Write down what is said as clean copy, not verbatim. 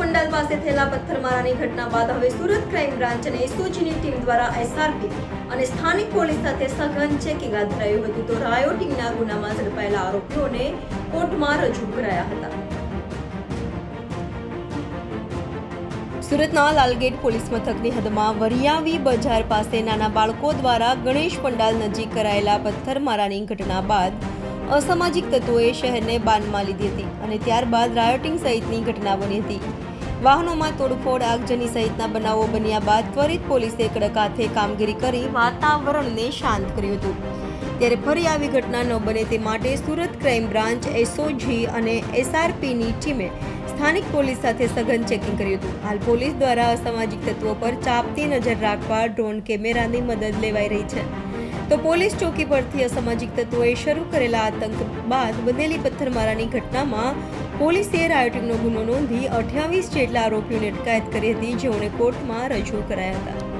પંડાલ પાસે થયેલા પથ્થરમારાની ઘટના બાદ હવે સુરત ક્રાઇમ બ્રાન્ચ અને એસઓજીની ટીમ દ્વારા એસઆરપી અને સ્થાનિક પોલીસ સાથે સઘન ચેકિંગ હાથ ધરાયું હતું તો રાયોટિંગના ગુનામાં ઝડપાયેલા આરોપીઓને કોર્ટમાં રજૂ કરાયા હતા. સુરતના લાલગેટ પોલીસ મથકની હદમાં વરિયાવી બજાર પાસે નાના બાળકો દ્વારા ગણેશ પંડાલ નજીક કરાયેલા પથ્થરમારાની ઘટના બાદ અસામાજિક તત્વોએ શહેરને બાનમાં લીધી હતી અને ત્યારબાદ રાયોટિંગ સહિતની ઘટના બની હતી. વાહનોમાં તોડફોડ, આગજની સહિતના બનાવો બન્યા બાદ ત્વરિત પોલીસે કડક હાથે કામગીરી કરી વાતાવરણને શાંત કર્યું હતું. ત્યારે ફરી આવી ઘટના ન બને તે માટે સુરત ક્રાઇમ બ્રાન્ચ, એસઓજી અને એસઆરપીની ટીમે સ્થાનિક પોલીસ સાથે સઘન ચેકિંગ કર્યું હતું. હાલ પોલીસ દ્વારા અસામાજિક તત્વો પર ચાંપતી નજર રાખવા ડ્રોન કેમેરાની મદદ લેવાઈ રહી છે. તો પોલીસ ચોકી પરથી અસામાજિક તત્વોએ શરૂ કરેલા આતંક બાદ બનેલી પથ્થરમારાની ઘટનામાં પોલીસે રાયોટિંગનો ગુનો નોંધી 28 જેટલા આરોપીઓની અટકાયત કરી હતી, જેઓને કોર્ટમાં રજૂ કરાયા હતા.